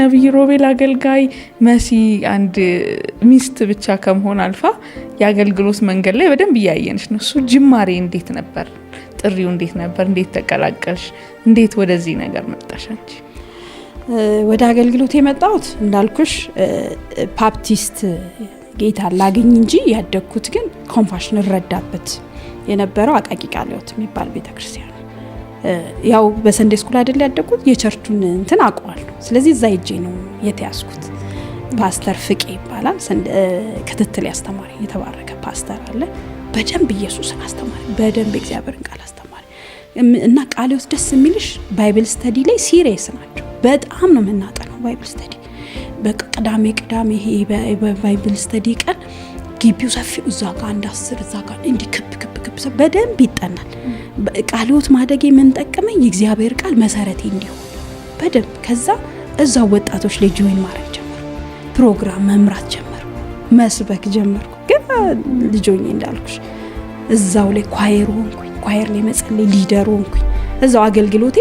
ነብይ ሮቤል አገልጋይ መሲ አንድ ሚስት ብቻ ከመሆን አልፋ የአገልግሎት መንገድ ላይ በደንብ እያየንሽ ነው። እሱ ጅማሬ እንዴት ነበር? ጥሪው እንዴት ነበር? እንዴት ተቀላቀልሽ? እንዴት ወደዚህ ነገር መጣሽ አንቺ? ወደ አገልግሎት የመጣሁት እንዳልኩሽ ባፕቲስት ጌታ ላገኝ እንጂ ያደግኩት ግን ኮምፓሽን ረዳበት የነበረው አቃቂ ቃለ ሕይወት የሚባል ቤተክርስቲያን። ያው በሰንዴ ስኩል አይደል ያደግኩት፣ የቸርቹን እንትን አውቀዋለሁ። ስለዚህ እዛ ሄጄ ነው የተያዝኩት። ፓስተር ፍቄ ይባላል ክትትል ያስተማሪ የተባረከ ፓስተር አለ። በደንብ ኢየሱስን አስተማሪ፣ በደንብ እግዚአብሔርን ቃል አስተማሪ እና ቃለ ሕይወት ደስ የሚልሽ ባይብል ስተዲ ላይ ሲሪየስ ናቸው። በጣም ነው የምናጠነው ባይብል ስተዲ። በቅዳሜ ይሄ ባይብል ስተዲ ቀን ግቢው ሰፊው እዛ ጋር አንድ 10 እዛ ጋር እንዲ ክብ በደንብ ይጠናል። ቃለ ሕይወት ማደግ የምንጠቀመኝ የእግዚአብሔር ቃል መሰረቴ እንዲሆን በደንብ ከዛ እዛው ወጣቶች ላይ ጆይን ማድረግ ጀመርኩ። ፕሮግራም መምራት ጀመርኩ፣ መስበክ ጀመርኩ። ግን ልጆኜ እንዳልኩሽ እዛው ላይ ኳየር ላይ መጸለይ ሊደር ሆንኩኝ። እዛው አገልግሎቴ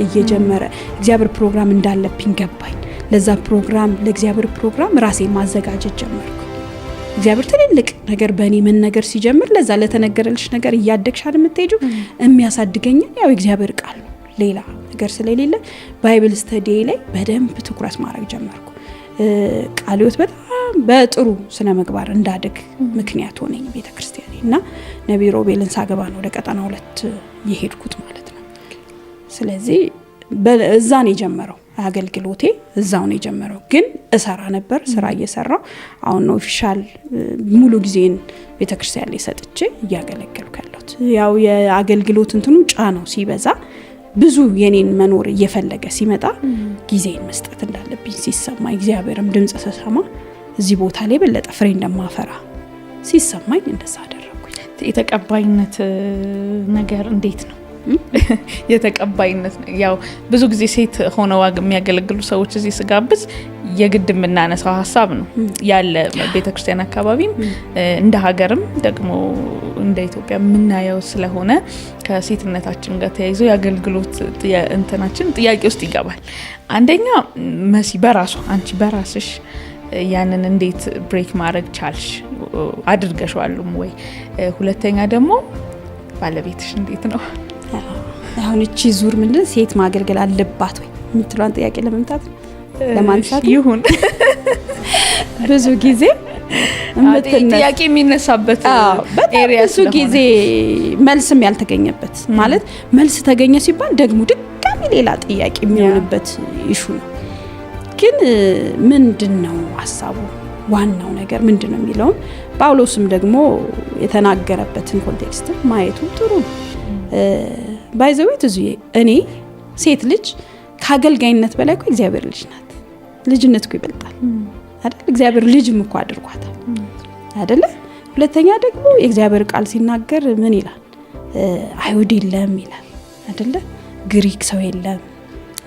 እየጀመረ እግዚአብሔር ፕሮግራም እንዳለብኝ ገባኝ። ለዛ ፕሮግራም ለእግዚአብሔር ፕሮግራም ራሴ ማዘጋጀት ጀመርኩ። እግዚአብሔር ትልልቅ ነገር በእኔ መነገር ሲጀምር ለዛ ለተነገረልሽ ነገር እያደግሽ አይደል የምትሄጂው፣ የሚያሳድገኝ ያው እግዚአብሔር ቃል ነው። ሌላ ነገር ስለሌለ ባይብል ስተዲ ላይ በደንብ ትኩረት ማድረግ ጀመርኩ። ቃለ ሕይወት በጣም በጥሩ ስነ ምግባር እንዳድግ ምክንያት ሆነኝ ቤተክርስቲያኔ እና ነብይ ሮቤልን ሳገባ ነው ወደ ቀጠና 2 የሄድኩት ማለት ነው። ስለዚህ እዛ ነው የጀመረው አገልግሎቴ፣ እዛው ነው የጀመረው። ግን እሰራ ነበር፣ ስራ እየሰራው አሁን ነው ኦፊሻል ሙሉ ጊዜን ቤተክርስቲያን ላይ ሰጥቼ እያገለገልኩ ያለሁት። ያው የአገልግሎት እንትኑ ጫናው ሲበዛ ብዙ የኔን መኖር እየፈለገ ሲመጣ ጊዜን መስጠት እንዳለብኝ ሲሰማኝ፣ እግዚአብሔርም ድምጽ ተሰማ እዚህ ቦታ ላይ በለጠ ፍሬ እንደማፈራ ሲሰማኝ እንደዛ አደረኩኝ። የተቀባይነት ነገር እንዴት ነው? የተቀባይነት ያው ብዙ ጊዜ ሴት ሆነው የሚያገለግሉ ሰዎች እዚህ ስጋብዝ የግድ የምናነሳው ሀሳብ ነው ያለ ቤተክርስቲያን አካባቢም እንደ ሀገርም ደግሞ እንደ ኢትዮጵያ የምናየው ስለሆነ ከሴትነታችን ጋር ተያይዞ የአገልግሎት እንትናችን ጥያቄ ውስጥ ይገባል። አንደኛ መሲ በራሷ አንቺ በራስሽ ያንን እንዴት ብሬክ ማድረግ ቻልሽ? አድርገሽዋልም ወይ? ሁለተኛ ደግሞ ባለቤትሽ እንዴት ነው? አሁን እቺ ዙር ምንድን ሴት ማገልገል አለባት ወይ የምትሏን ጥያቄ ለመምታት ለማንሳት ይሁን ብዙ ጊዜ ጥያቄ የሚነሳበት ኤሪያ ብዙ ጊዜ መልስም ያልተገኘበት ማለት መልስ ተገኘ ሲባል ደግሞ ድጋሚ ሌላ ጥያቄ የሚሆንበት ኢሹ ነው። ግን ምንድነው ሀሳቡ? ዋናው ነገር ምንድነው የሚለው ጳውሎስም ደግሞ የተናገረበትን ኮንቴክስት ማየቱ ጥሩ ነው። ባይዘዌት እኔ ሴት ልጅ ከአገልጋይነት በላይ እኮ እግዚአብሔር ልጅ ናት። ልጅነት እኮ ይበልጣል አይደል? እግዚአብሔር ልጅም እኮ አድርጓታል አይደለ? ሁለተኛ ደግሞ የእግዚአብሔር ቃል ሲናገር ምን ይላል? አይሁድ የለም ይላል አይደለ? ግሪክ ሰው የለም፣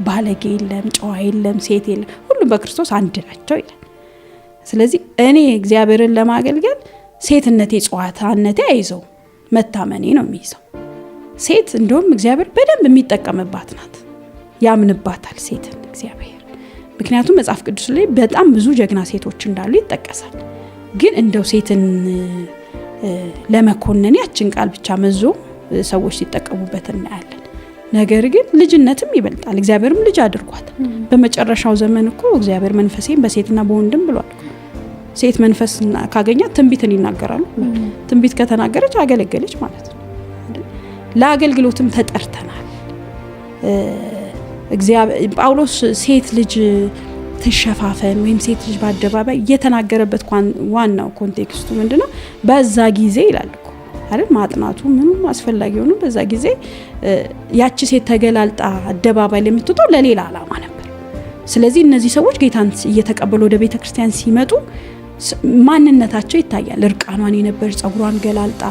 ባለጌ የለም፣ ጨዋ የለም፣ ሴት የለም፣ ሁሉም በክርስቶስ አንድ ናቸው ይላል። ስለዚህ እኔ እግዚአብሔርን ለማገልገል ሴትነቴ ጨዋታነቴ አይዘው መታመኔ ነው የሚይዘው። ሴት እንደውም እግዚአብሔር በደንብ የሚጠቀምባት ናት፣ ያምንባታል ሴትን እግዚአብሔር። ምክንያቱም መጽሐፍ ቅዱስ ላይ በጣም ብዙ ጀግና ሴቶች እንዳሉ ይጠቀሳል። ግን እንደው ሴትን ለመኮነን ያችን ቃል ብቻ መዞ ሰዎች ሲጠቀሙበት እናያለን። ነገር ግን ልጅነትም ይበልጣል፣ እግዚአብሔርም ልጅ አድርጓታል። በመጨረሻው ዘመን እኮ እግዚአብሔር መንፈሴን በሴትና በወንድም ብሏል። ሴት መንፈስ ካገኛት ትንቢትን ይናገራሉ። ትንቢት ከተናገረች አገለገለች ማለት ነው። ለአገልግሎትም ተጠርተናል። ጳውሎስ ሴት ልጅ ትሸፋፈን ወይም ሴት ልጅ በአደባባይ የተናገረበት ዋናው ኮንቴክስቱ ምንድነው? በዛ ጊዜ ይላል እኮ አይደል? ማጥናቱ ምንም አስፈላጊ ሆኖ በዛ ጊዜ ያቺ ሴት ተገላልጣ አደባባይ ላይ የምትወጣው ለሌላ ዓላማ ነበር። ስለዚህ እነዚህ ሰዎች ጌታን እየተቀበሉ ወደ ቤተክርስቲያን ሲመጡ ማንነታቸው ይታያል። እርቃኗን የነበረች ጸጉሯን ገላልጣ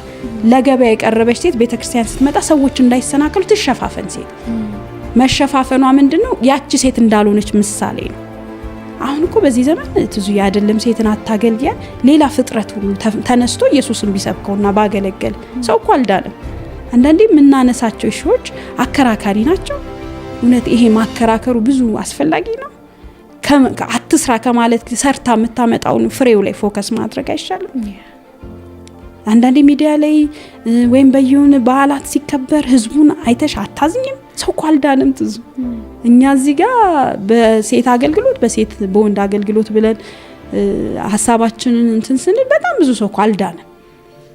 ለገበያ የቀረበች ሴት ቤተክርስቲያን ስትመጣ ሰዎች እንዳይሰናከሉ ትሸፋፈን ሴት። መሸፋፈኗ ምንድነው? ያቺ ሴት እንዳልሆነች ምሳሌ ነው። አሁን እኮ በዚህ ዘመን ትዙ አይደለም ሴትን አታገልያ ሌላ ፍጥረት ሁሉ ተነስቶ ኢየሱስን ቢሰብከውና ባገለገል ሰው እኮ አልዳለም። አንዳንዴ የምናነሳቸው ሺዎች አከራካሪ ናቸው። እውነት ይሄ ማከራከሩ ብዙ አስፈላጊ ነው። አትስራ ከማለት ሰርታ የምታመጣውን ፍሬው ላይ ፎከስ ማድረግ አይሻልም? አንዳንዴ ሚዲያ ላይ ወይም በየሆነ በዓላት ሲከበር ህዝቡን አይተሽ አታዝኝም? ሰው እኮ አልዳንም ትዙ። እኛ እዚህ ጋር በሴት አገልግሎት በወንድ አገልግሎት ብለን ሀሳባችንን እንትን ስንል በጣም ብዙ ሰው እኮ አልዳንም።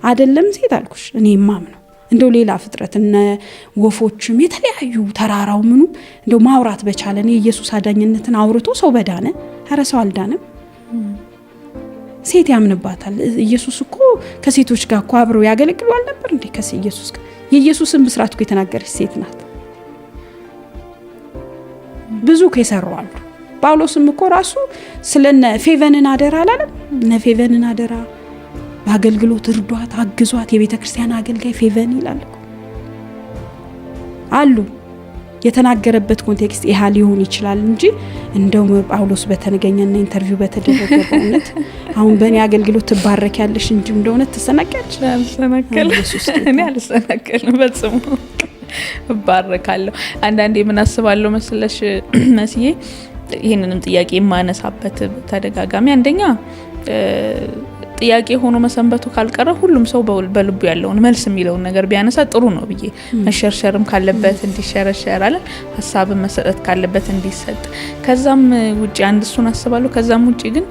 አይደለም ሴት አልኩሽ እኔ ማምነው እንደው ሌላ ፍጥረት እነ ወፎችም የተለያዩ ተራራው ምኑ እንደው ማውራት በቻለ ነው ኢየሱስ አዳኝነትን አውርቶ ሰው በዳነ። ኧረ ሰው አልዳንም። ሴት ያምንባታል። ኢየሱስ እኮ ከሴቶች ጋር እኮ አብረው ያገለግሉ አልነበር እንዴ? ኢየሱስ ጋር የኢየሱስን ብስራት እኮ የተናገረች ሴት ናት። ብዙ ከሰሩ አሉ። ጳውሎስም እኮ ራሱ ስለነ ፌቨንን አደራ አላለም? እነ ፌቨንን አደራ በአገልግሎት እርዷት፣ አግዟት፣ የቤተ ክርስቲያን አገልጋይ ፌቨን ይላል አሉ። የተናገረበት ኮንቴክስት ይሄ ሊሆን ይችላል እንጂ እንደው ጳውሎስ በተገኘና ኢንተርቪው በተደረገ በእውነት አሁን በእኔ አገልግሎት ትባረክ ያለሽ እንጂ እንደሆነ ተሰናከልሽ? እኔ አልሰናከልም፣ በጽሙ እባረካለሁ። አንዳንዴ ምን አስባለሁ መስለሽ መስዬ ይሄንንም ጥያቄ የማነሳበት ተደጋጋሚ አንደኛ ጥያቄ ሆኖ መሰንበቱ ካልቀረ ሁሉም ሰው በልቡ ያለውን መልስ የሚለውን ነገር ቢያነሳ ጥሩ ነው ብዬ መሸርሸርም ካለበት እንዲሸረሸር አለ ሐሳብም መሰጠት ካለበት እንዲሰጥ ከዛም ውጪ አንድ እሱን አስባለሁ። ከዛም ውጪ ግን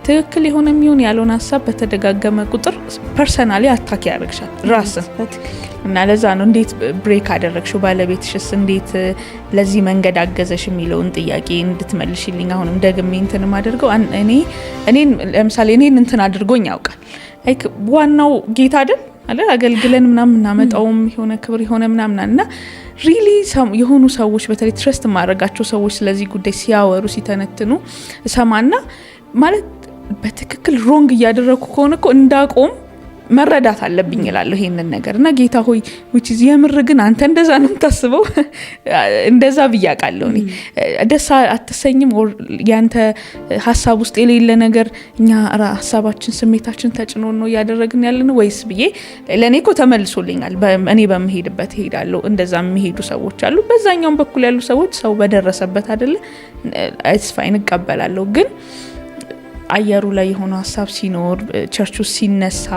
ትክክል የሆነ የሚሆን ያለውን ሐሳብ በተደጋገመ ቁጥር ፐርሰናሊ አታክ ያደርግሻል ራስን እና ለዛ ነው እንዴት ብሬክ አደረግሽው ባለቤትሽስ እንዴት ለዚህ መንገድ አገዘሽ የሚለውን ጥያቄ እንድትመልሽልኝ አሁንም ደግሜ እንትን ማደርገው እኔን ለምሳሌ እኔን እንትን አድርጎኝ ያውቃል። ላይክ ዋናው ጌታ አይደል አገልግለን ምናምን እናመጣውም የሆነ ክብር የሆነ ምናምን እና ሪሊ የሆኑ ሰዎች በተለይ ትረስት ማድረጋቸው ሰዎች ስለዚህ ጉዳይ ሲያወሩ ሲተነትኑ ሰማና ማለት በትክክል ሮንግ እያደረኩ ከሆነ እኮ እንዳቆም መረዳት አለብኝ ይላል ይሄንን ነገር እና ጌታ ሆይ which is የምር ግን አንተ እንደዛ ነው የምታስበው እንደዛ ብያቃለሁ እኔ ደስ አትሰኝም or ያንተ ሐሳብ ውስጥ የሌለ ነገር እኛ ሐሳባችን ስሜታችን ተጭኖ ነው ያደረግን ያለነው ወይስ ብዬ ለኔ እኮ ተመልሶልኛል። እኔ በመሄድበት ሄዳለሁ እንደዛ የሚሄዱ ሰዎች አሉ። በዛኛው በኩል ያሉ ሰዎች ሰው በደረሰበት አይደለ it's fine እቀበላለሁ። ግን አየሩ ላይ የሆነ ሐሳብ ሲኖር ቸርቹ ሲነሳ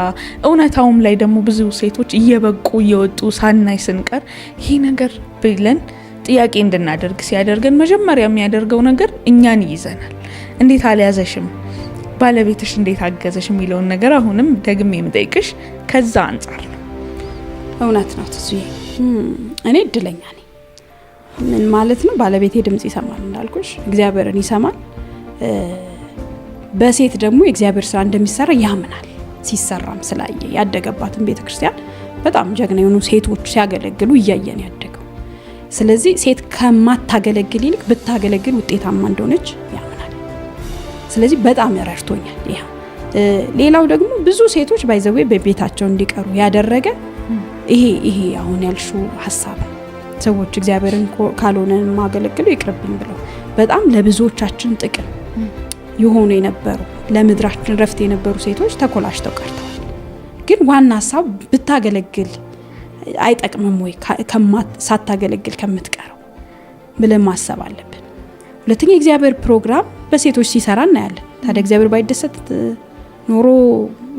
እውነታውም ላይ ደግሞ ብዙ ሴቶች እየበቁ እየወጡ ሳናይ ስንቀር ይሄ ነገር ብለን ጥያቄ እንድናደርግ ሲያደርገን መጀመሪያ የሚያደርገው ነገር እኛን ይይዘናል። እንዴት አልያዘሽም ባለቤትሽ እንዴት አገዘሽ የሚለውን ነገር አሁንም ደግሜ የምጠይቅሽ ከዛ አንፃር ነው። እውነት ነው ትዙ እኔ እድለኛ ነኝ። ምን ማለት ነው? ባለቤቴ ድምጽ ይሰማል እንዳልኩሽ እግዚአብሔርን ይሰማል። በሴት ደግሞ የእግዚአብሔር ስራ እንደሚሰራ ያምናል። ሲሰራም ስላየ ያደገባትን ቤተክርስቲያን በጣም ጀግና የሆኑ ሴቶች ሲያገለግሉ እያየን ያደገው። ስለዚህ ሴት ከማታገለግል ይልቅ ብታገለግል ውጤታማ እንደሆነች ያምናል። ስለዚህ በጣም ረድቶኛል። ሌላው ደግሞ ብዙ ሴቶች ባይዘዌ በቤታቸው እንዲቀሩ ያደረገ ይሄ አሁን ያልሽው ሐሳብ ሰዎች እግዚአብሔርን ካልሆነ ማገለግሉ ይቅርብኝ ብለው በጣም ለብዙዎቻችን ጥቅም የሆኑ የነበሩ ለምድራችን ረፍት የነበሩ ሴቶች ተኮላሽተው ቀርተዋል። ግን ዋና ሐሳብ ብታገለግል አይጠቅምም ወይ ሳታገለግል ከምትቀረው ብለን ማሰብ አለብን። ሁለተኛ የእግዚአብሔር ፕሮግራም በሴቶች ሲሰራ እናያለን። ታዲያ እግዚአብሔር ባይደሰት ኖሮ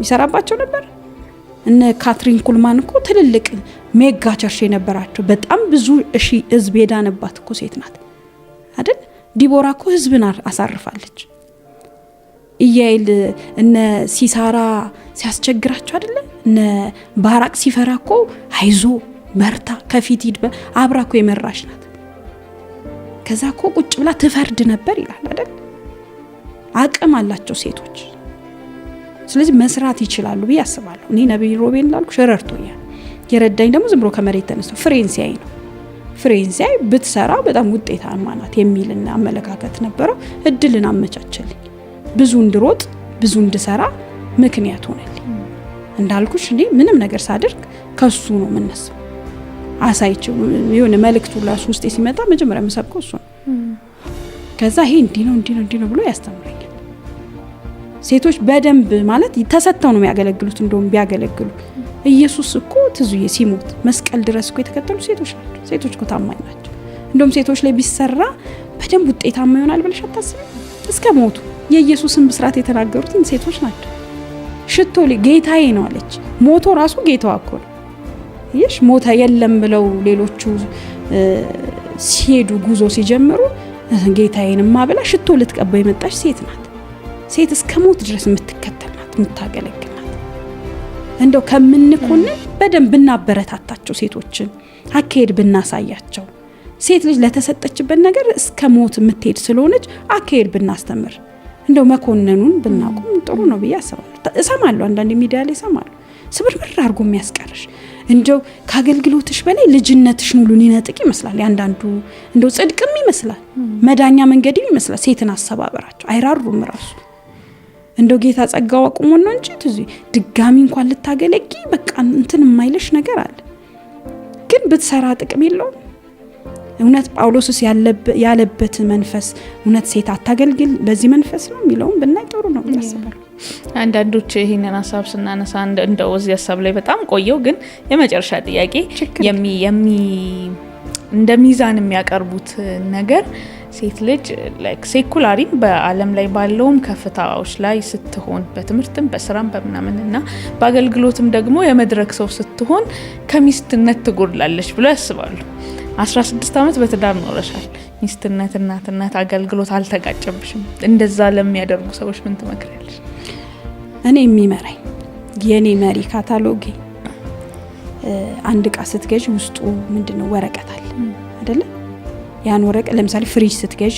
ይሰራባቸው ነበር? እነ ካትሪን ኩልማን እኮ ትልልቅ ሜጋ ቸርች የነበራቸው በጣም ብዙ ህዝብ የዳነባት እኮ ሴት ናት አይደል? ዲቦራ እኮ ህዝብን አሳርፋለች። ኢያኤል እነ ሲሳራ ሲያስቸግራቸው አይደለ? እነ ባራቅ ሲፈራ እኮ አይዞ በርታ ከፊት ሂድ አብራ እኮ የመራሽ ናት። ከዛ እኮ ቁጭ ብላ ትፈርድ ነበር ይላል አይደል? አቅም አላቸው ሴቶች። ስለዚህ መስራት ይችላሉ ብዬ አስባለሁ። እኔ ነብይ ሮቤል ላልኩ ሸረርቶኛል። የረዳኝ ደግሞ ዝም ብሎ ከመሬት ተነስቶ ፍሬንሲያይ ነው። ፍሬንሲያይ ብትሰራ በጣም ውጤታማ ናት የሚልና አመለካከት ነበረው። እድልን አመቻቸልኝ። ብዙ እንድሮጥ ብዙ እንድሰራ ምክንያት ሆነልኝ። እንዳልኩሽ እኔ ምንም ነገር ሳደርግ ከሱ ነው የምነሳው። አሳይቼው የሆነ መልእክቱ ላሱ ውስጥ ሲመጣ መጀመሪያ የምሰብከው እሱ ነው። ከዛ ይሄ እንዲህ ነው ብሎ ያስተምረኛል። ሴቶች በደንብ ማለት ተሰጥተው ነው የሚያገለግሉት። እንደውም ቢያገለግሉ ኢየሱስ እኮ ትዙዬ ሲሞት መስቀል ድረስ እኮ የተከተሉ ሴቶች ናቸው። ሴቶች እኮ ታማኝ ናቸው። እንደውም ሴቶች ላይ ቢሰራ በደንብ ውጤታማ ይሆናል ብለሽ አታስቢም? እስከ ሞቱ የኢየሱስን ብስራት የተናገሩት ሴቶች ናቸው። ሽቶ ጌታዬ ነው አለች። ሞቶ ራሱ ጌታዋ እኮ ነው። ይሽ ሞተ የለም ብለው ሌሎቹ ሲሄዱ ጉዞ ሲጀምሩ ጌታዬንማ ብላ ሽቶ ልትቀባ የመጣች ሴት ናት። ሴት እስከ ሞት ድረስ የምትከተል ናት፣ የምታገለግል ናት። እንደው ከምንኮንን በደንብ ብናበረታታቸው፣ ሴቶችን አካሄድ ብናሳያቸው፣ ሴት ልጅ ለተሰጠችበት ነገር እስከ ሞት የምትሄድ ስለሆነች አካሄድ ብናስተምር፣ እንደው መኮንኑን ብናቆም ጥሩ ነው ብዬ አስባለሁ። እሰማለሁ፣ አንዳንድ ሚዲያ ላይ እሰማለሁ ስብርብር አድርጎ የሚያስቀርሽ እንደው ከአገልግሎትሽ በላይ ልጅነትሽን ሁሉ ሊነጥቅ ይመስላል። ያንዳንዱ እንደው ጽድቅም ይመስላል፣ መዳኛ መንገድም ይመስላል። ሴትን አሰባበራቸው አይራሩም። ራሱ እንደው ጌታ ጸጋው አቁሞ ነው እንጂ ድጋሚ እንኳን ልታገለጊ በቃ እንትን የማይልሽ ነገር አለ። ግን ብትሰራ ጥቅም የለውም። እውነት ጳውሎስስ ያለበት መንፈስ እውነት ሴት አታገልግል በዚህ መንፈስ ነው የሚለውን ብናይ ጥሩ ነው ያስባል። አንዳንዶች ይህንን ሀሳብ ስናነሳ እንደው እዚህ ሀሳብ ላይ በጣም ቆየው፣ ግን የመጨረሻ ጥያቄ እንደ ሚዛን የሚያቀርቡት ነገር ሴት ልጅ ሴኩላሪም በዓለም ላይ ባለውም ከፍታዎች ላይ ስትሆን በትምህርትም በስራም በምናምን እና በአገልግሎትም ደግሞ የመድረክ ሰው ስትሆን ከሚስትነት ትጎድላለች ብሎ ያስባሉ። 16 ዓመት በትዳር ኖረሻል። ሚስትነት፣ እናትነት፣ አገልግሎት አልተጋጨብሽም። እንደዛ ለሚያደርጉ ሰዎች ምን ትመክሪያለሽ? እኔ የሚመራኝ የኔ መሪ ካታሎግ አንድ እቃ ስትገዢ ውስጡ ምንድነው ወረቀት አለ አይደለ? ያን ወረቀት ለምሳሌ ፍሪጅ ስትገዢ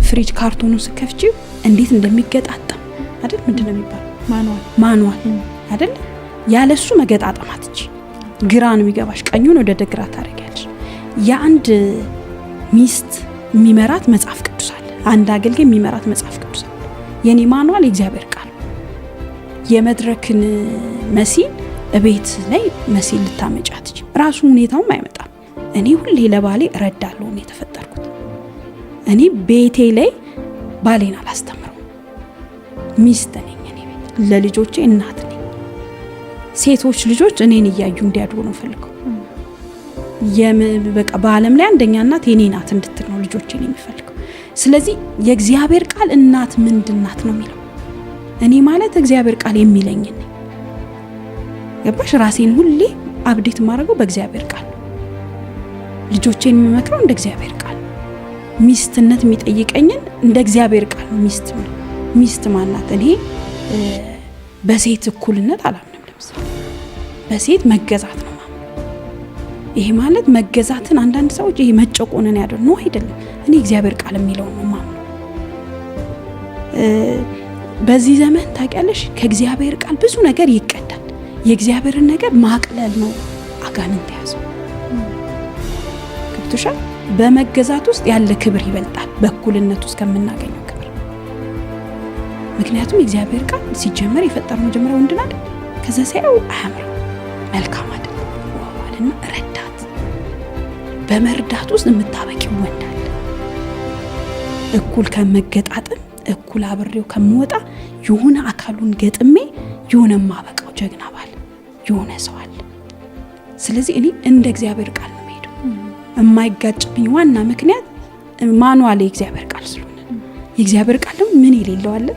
ፍሪጅ ካርቶኑን ስትከፍቺው እንዴት እንደሚገጣጠም አይደል? ምንድነው የሚባለው? ማኑዋል አይደል? ያለሱ መገጣጠም አትች። ግራ ነው የሚገባሽ፣ ቀኙን ወደ ግራ ታደርጊያለሽ። የአንድ ሚስት የሚመራት መጽሐፍ ቅዱስ አለ። አንድ አገልጋይ የሚመራት መጽሐፍ ቅዱስ አለ። የኔ ማኑዋል የእግዚአብሔር ቃል። የመድረክን መሲል እቤት ላይ መሲል ልታመጫት ራሱ ሁኔታውም አይመጣም። እኔ ሁሌ ለባሌ እረዳለሁ ነው የተፈጠርኩት። እኔ ቤቴ ላይ ባሌን አላስተምረው። ሚስት ነኝ እኔ ቤት ለልጆቼ እናት ነኝ። ሴቶች ልጆች እኔን እያዩ እንዲያድጉ ነው ፈልገው። በቃ በዓለም ላይ አንደኛ እናት የኔ ናት እንድትል ነው ልጆቼን የሚፈልገው። ስለዚህ የእግዚአብሔር ቃል እናት ምንድናት ነው የሚለው። እኔ ማለት እግዚአብሔር ቃል የሚለኝ ነኝ። ገባሽ? ራሴን ሁሌ አብዴት ማድረገው በእግዚአብሔር ቃል። ልጆቼን የሚመክረው እንደ እግዚአብሔር ቃል። ሚስትነት የሚጠይቀኝን እንደ እግዚአብሔር ቃል ነው። ሚስት ማናት? እኔ በሴት እኩልነት አላምንም። ለምሳሌ በሴት መገዛት ነው ማለት። ይሄ ማለት መገዛትን አንዳንድ ሰዎች ይሄ መጨቆንን ያደርጉ ነው። አይደለም። እኔ እግዚአብሔር ቃል የሚለው ነው ማለት። በዚህ ዘመን ታውቂያለሽ ከእግዚአብሔር ቃል ብዙ ነገር ይቀዳል። የእግዚአብሔርን ነገር ማቅለል ነው አጋንንት ያዘው። ገብቶሻል? በመገዛት ውስጥ ያለ ክብር ይበልጣል በእኩልነት ውስጥ ከምናገኘው ክብር። ምክንያቱም የእግዚአብሔር ቃል ሲጀመር የፈጠረው መጀመሪያ ወንድና አይደል? ከዛ ሳይው አያምርም፣ መልካም አይደል? ዋዋልና ረዳት፣ በመርዳት ውስጥ የምታበቂው ወንድ አለ። እኩል ከመገጣጥም እኩል አብሬው ከመወጣ የሆነ አካሉን ገጥሜ የሆነ ማበቃው ጀግና ባል የሆነ ሰው አለ። ስለዚህ እኔ እንደ እግዚአብሔር ቃል ነው የምሄደው። የማይጋጭብኝ ዋና ምክንያት ማኑዋል የእግዚአብሔር ቃል ስለሆነ። የእግዚአብሔር ቃል ደግሞ ምን የሌለው አለ?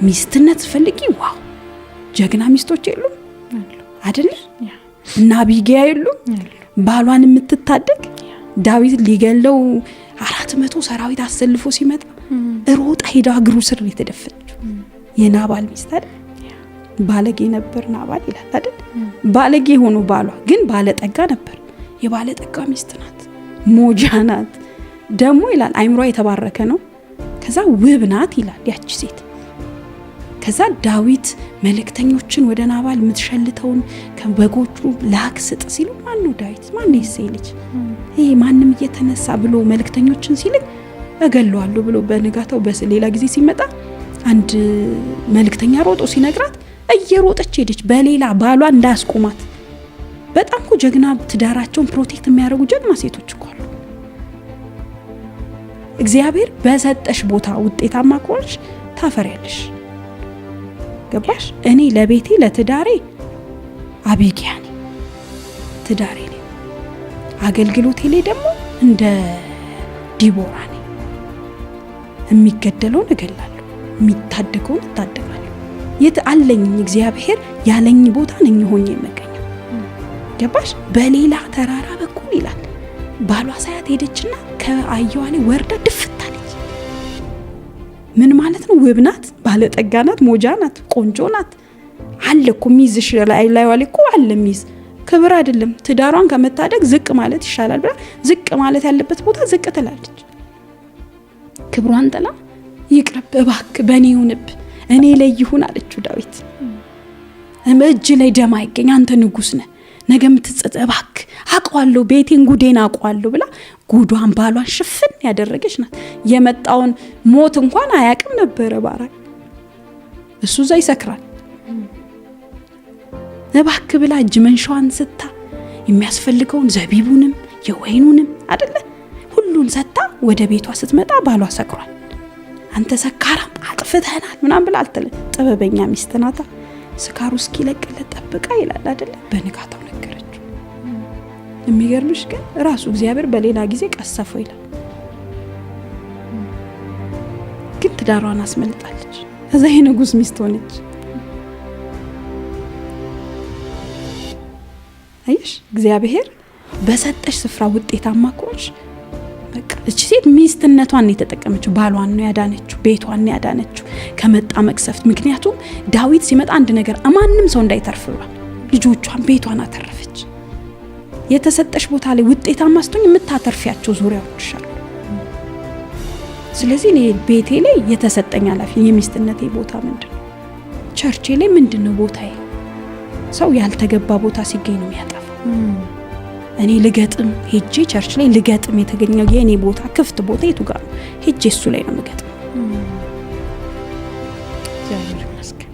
ሚስትነት ፈልጊ፣ ዋው ጀግና ሚስቶች የሉም አይደል? እና አቢግያ የሉም ባሏን የምትታደግ። ዳዊት ሊገለው 400 ሰራዊት አሰልፎ ሲመጣ ሮጣ ሄዳ እግሩ ስር የተደፈነችው የናባል ሚስት አይደል? ባለጌ ነበር ናባል ይላል አይደል? ባለጌ ሆኖ ባሏ ግን ባለጠጋ ነበር። የባለጠጋ ሚስት ናት፣ ሞጃ ናት። ደግሞ ይላል አይምሯ የተባረከ ነው። ከዛ ውብ ናት ይላል ያቺ ሴት። ከዛ ዳዊት መልእክተኞችን ወደ ናባል የምትሸልተውን ከበጎቹ ላክ ስጥ ሲሉ ማን ነው ዳዊት? ማን ነው የእሴይ ልጅ? ይሄ ማንም እየተነሳ ብሎ መልእክተኞችን ሲልክ እገለዋለሁ ብሎ በንጋታው በሌላ ጊዜ ሲመጣ አንድ መልእክተኛ ሮጦ ሲነግራት እየሮጠች ሄደች፣ በሌላ ባሏ እንዳያስቆማት። በጣም እኮ ጀግና፣ ትዳራቸውን ፕሮቴክት የሚያደርጉ ጀግና ሴቶች እኮ አሉ። እግዚአብሔር በሰጠሽ ቦታ ውጤታማ ከሆንሽ ታፈሪያለሽ። ገባሽ? እኔ ለቤቴ ለትዳሬ አቢግያ ነኝ፣ ትዳሬ ነኝ። አገልግሎቴ ላይ ደግሞ እንደ ዲቦራ ነኝ። የሚገደለውን እገላለሁ፣ የሚታደገውን እታደጋለሁ። የት አለኝ እግዚአብሔር ያለኝ ቦታ ነኝ ሆኜ የምገኘው። ገባሽ? በሌላ ተራራ በኩል ይላል ባሏ ሳያት ሄደችና ከአህያዋ ላይ ወርዳ ድፍት አለች። ምን ማለት ነው? ውብ ናት፣ ባለጠጋ ናት፣ ሞጃ ናት፣ ቆንጆ ናት። አለ እኮ ሚይዝሽ ላይ ዋለ እኮ አለ ሚይዝ። ክብር አይደለም ትዳሯን ከመታደግ ዝቅ ማለት ይሻላል ብላ ዝቅ ማለት ያለበት ቦታ ዝቅ ትላለች። ክብሯን ጥላ ይቅርብ እባክህ በእኔ ይሁንብ እኔ ላይ ይሁን አለችው ዳዊት። እጅ ላይ ደም አይገኝ አንተ ንጉስ ነህ፣ ነገ ምትጸጸት እባክህ አውቀዋለሁ ቤቴን ጉዴን አውቀዋለሁ ብላ ጉዷን ባሏን ሽፍን ያደረገች ናት። የመጣውን ሞት እንኳን አያውቅም ነበረ ባራክ። እሱ እዛ ይሰክራል። እባክህ ብላ እጅ መንሻዋን ስታ የሚያስፈልገውን ዘቢቡንም የወይኑንም አይደለ ሁሉን ሰታ ወደ ቤቷ ስትመጣ ባሏ ሰክሯል። አንተ ሰካራም አጥፍተናል ምናምን ብላ አልተለ ጥበበኛ ሚስት ናታ። ስካሩ እስኪለቅለት ጠብቃ ይላል አይደለ። በንጋታው ነገረችው። የሚገርምሽ ግን ራሱ እግዚአብሔር በሌላ ጊዜ ቀሰፈው ይላል። ግን ትዳሯን አስመልጣለች። እዛ የንጉስ ሚስት ሆነች። አይሽ እግዚአብሔር በሰጠሽ ስፍራ ውጤታማ ከሆንሽ በቃ እቺ ሴት ሚስትነቷን የተጠቀመችው ባሏን ነው ያዳነችው፣ ቤቷን ነው ያዳነችው ከመጣ መቅሰፍት። ምክንያቱም ዳዊት ሲመጣ አንድ ነገር ማንም ሰው እንዳይተርፍ ብሏል። ልጆቿን ቤቷን አተረፈች። የተሰጠሽ ቦታ ላይ ውጤታማ ስትሆኝ የምታተርፊያቸው ዙሪያዎች አሉ። ስለዚህ እኔ ቤቴ ላይ የተሰጠኝ ኃላፊ የሚስትነቴ ቦታ ምንድነው? ቸርቼ ላይ ምንድነው ቦታዬ? ሰው ያልተገባ ቦታ ሲገኝ ነው የሚያጠፋው። እኔ ልገጥም ሄጄ ቸርች ላይ ልገጥም የተገኘው የኔ ቦታ ክፍት ቦታ የቱ ጋር ነው? ሄጄ እሱ ላይ ነው የምገጥም። እግዚአብሔር ይመስገን።